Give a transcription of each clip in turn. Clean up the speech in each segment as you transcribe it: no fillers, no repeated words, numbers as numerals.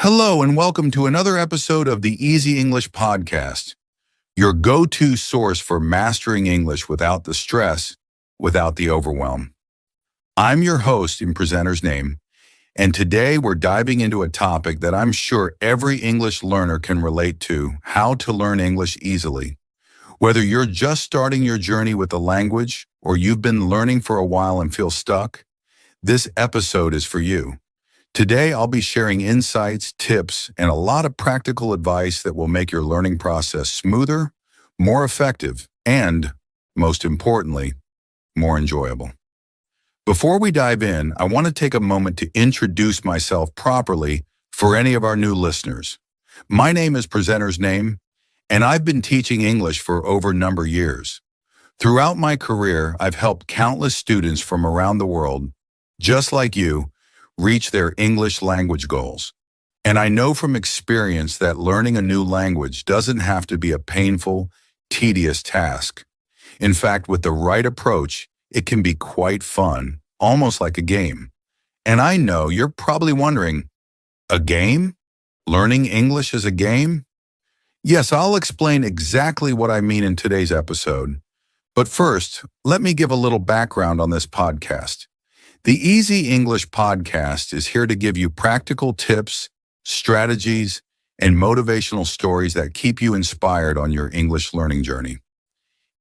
Hello, and welcome to another episode of the Easy English Podcast, your go-to source for mastering English without the stress, without the overwhelm. I'm your host in presenter's name, and today we're diving into a topic that I'm sure every English learner can relate to: how to learn English easily. Whether you're just starting your journey with the language or you've been learning for a while and feel stuck, this episode is for you. Today, I'll be sharing insights, tips, and a lot of practical advice that will make your learning process smoother, more effective, and, most importantly, more enjoyable. Before we dive in, I want to take a moment to introduce myself properly for any of our new listeners. My name is Presenter's Name, and I've been teaching English for over a number of years. Throughout my career, I've helped countless students from around the world, just like you, reach their English language goals. And I know from experience that learning a new language doesn't have to be a painful, tedious task. In fact, with the right approach, it can be quite fun, almost like a game. And I know you're probably wondering, a game? Learning English is a game? Yes, I'll explain exactly what I mean in today's episode. But first, let me give a little background on this podcast. The Easy English Podcast is here to give you practical tips, strategies, and motivational stories that keep you inspired on your English learning journey.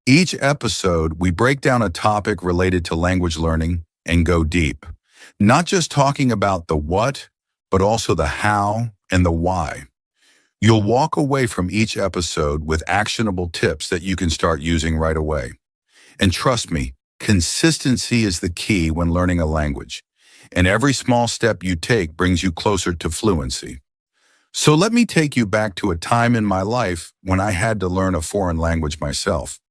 Each episode, we break down a topic related to language learning and go deep, not just talking about the what, but also the how and the why. You'll walk away from each episode with actionable tips that you can start using right away. And trust me, consistency is the key when learning a language, and every small step you take brings you closer to fluency. So let me take you back to a time in my life when I had to learn a foreign language myself.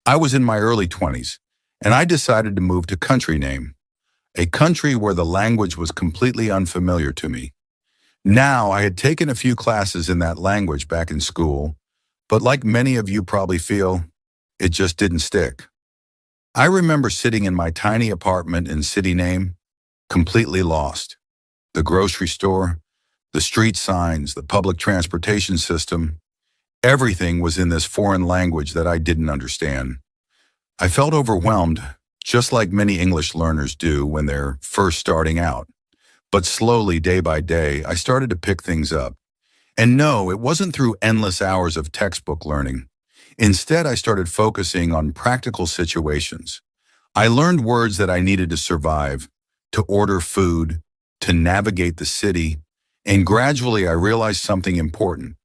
I was in my early 20s, and I decided to move to country name, a country where the language was completely unfamiliar to me. Now, I had taken a few classes in that language back in school, but like many of you probably feel, it just didn't stick. I remember sitting in my tiny apartment in city name, completely lost. The grocery store, the street signs, the public transportation system, everything was in this foreign language that I didn't understand. I felt overwhelmed, just like many English learners do when they're first starting out. But slowly, day by day, I started to pick things up. And no, it wasn't through endless hours of textbook learning. Instead, I started focusing on practical situations. I learned words that I needed to survive, to order food, to navigate the city, and gradually I realized something important.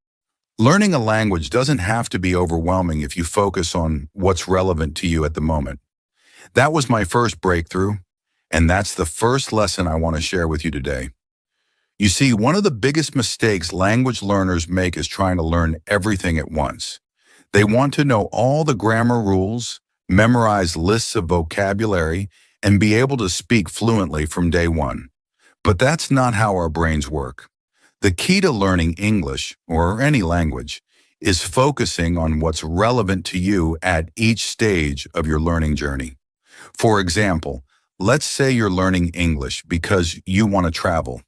Learning a language doesn't have to be overwhelming if you focus on what's relevant to you at the moment. That was my first breakthrough, and that's the first lesson I want to share with you today. You see, one of the biggest mistakes language learners make is trying to learn everything at once. They want to know all the grammar rules, memorize lists of vocabulary, and be able to speak fluently from day one. But that's not how our brains work. The key to learning English, or any language, is focusing on what's relevant to you at each stage of your learning journey. For example, let's say you're learning English because you want to travel.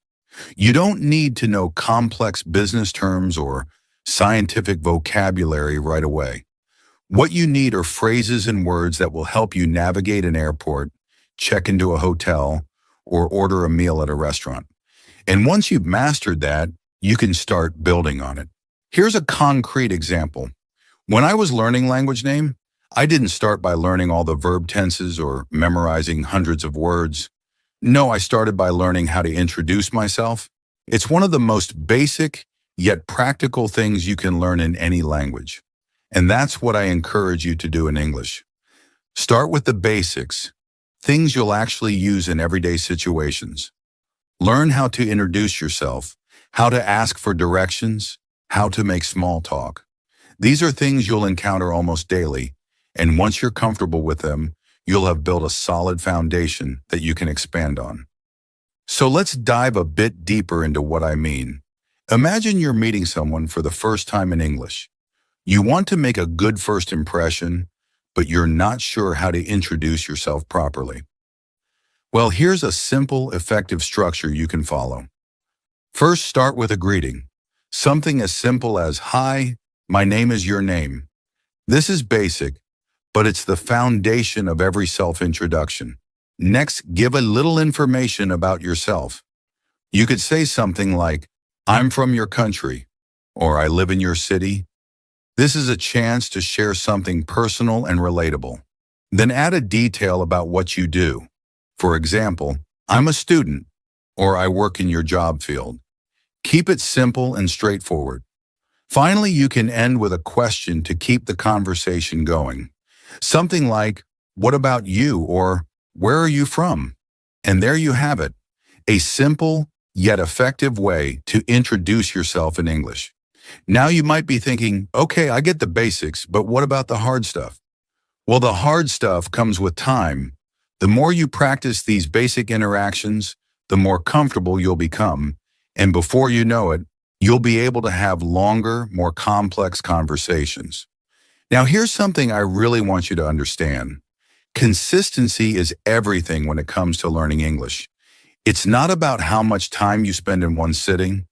You don't need to know complex business terms or scientific vocabulary right away. What you need are phrases and words that will help you navigate an airport, check into a hotel, or order a meal at a restaurant. And once you've mastered that, you can start building on it. Here's a concrete example. When I was learning language name, I didn't start by learning all the verb tenses or memorizing hundreds of words. No, I started by learning how to introduce myself. It's one of the most basic yet practical things you can learn in any language. And that's what I encourage you to do in English. Start with the basics, things you'll actually use in everyday situations. Learn how to introduce yourself, how to ask for directions, how to make small talk. These are things you'll encounter almost daily, and once you're comfortable with them, you'll have built a solid foundation that you can expand on. So let's dive a bit deeper into what I mean. Imagine you're meeting someone for the first time in English. You want to make a good first impression, but you're not sure how to introduce yourself properly. Well, here's a simple, effective structure you can follow. First, start with a greeting. Something as simple as, "Hi, my name is your name." This is basic, but it's the foundation of every self-introduction. Next, give a little information about yourself. You could say something like, "I'm from your country," or "I live in your city." This is a chance to share something personal and relatable. Then add a detail about what you do. For example, "I'm a student," or "I work in your job field." Keep it simple and straightforward. Finally, you can end with a question to keep the conversation going. Something like, "What about you?" or "Where are you from?" And there you have it, a simple yet effective way to introduce yourself in English. Now you might be thinking, "Okay, I get the basics, but what about the hard stuff?" Well, the hard stuff comes with time. The more you practice these basic interactions, the more comfortable you'll become, and before you know it, you'll be able to have longer, more complex conversations. Now, here's something I really want you to understand. Consistency is everything when it comes to learning English. It's not about how much time you spend in one sitting.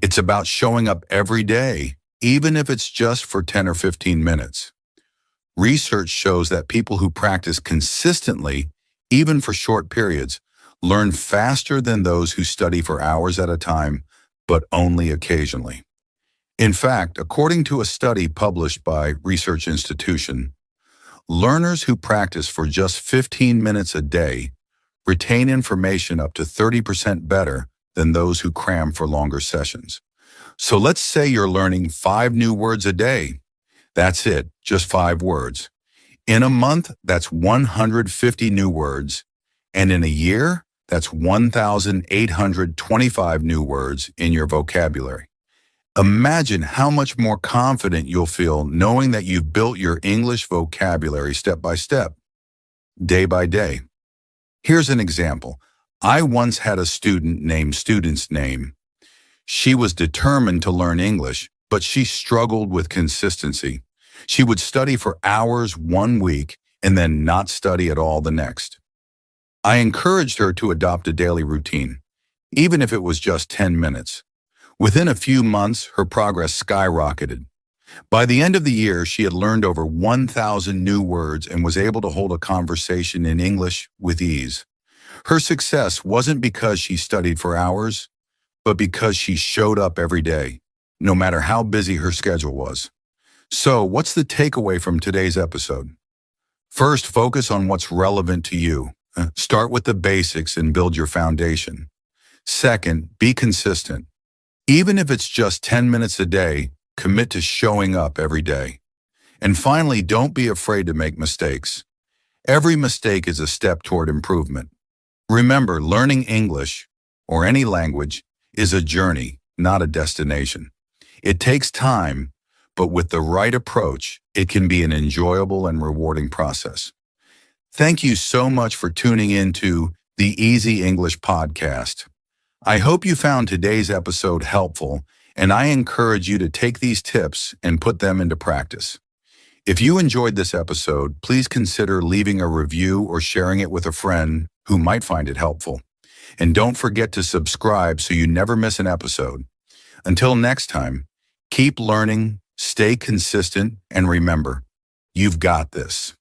It's about showing up every day, even if it's just for 10 or 15 minutes. Research shows that people who practice consistently, even for short periods, learn faster than those who study for hours at a time, but only occasionally. In fact, according to a study published by Research Institution, learners who practice for just 15 minutes a day retain information up to 30% better than those who cram for longer sessions. So let's say you're learning 5 new words a day. That's it, just 5 words. In a month, that's 150 new words. And in a year, that's 1,825 new words in your vocabulary. Imagine how much more confident you'll feel knowing that you've built your English vocabulary step by step, day by day. Here's an example. I once had a student named Student's Name. She was determined to learn English, but she struggled with consistency. She would study for hours one week and then not study at all the next. I encouraged her to adopt a daily routine, even if it was just 10 minutes. Within a few months, her progress skyrocketed. By the end of the year, she had learned over 1,000 new words and was able to hold a conversation in English with ease. Her success wasn't because she studied for hours, but because she showed up every day, no matter how busy her schedule was. So, what's the takeaway from today's episode? First, focus on what's relevant to you. Start with the basics and build your foundation. Second, be consistent. Even if it's just 10 minutes a day, commit to showing up every day. And finally, don't be afraid to make mistakes. Every mistake is a step toward improvement. Remember, learning English, or any language, is a journey, not a destination. It takes time, but with the right approach, it can be an enjoyable and rewarding process. Thank you so much for tuning in to the Easy English Podcast. I hope you found today's episode helpful, and I encourage you to take these tips and put them into practice. If you enjoyed this episode, please consider leaving a review or sharing it with a friend who might find it helpful. And don't forget to subscribe so you never miss an episode. Until next time, keep learning, stay consistent, and remember, you've got this.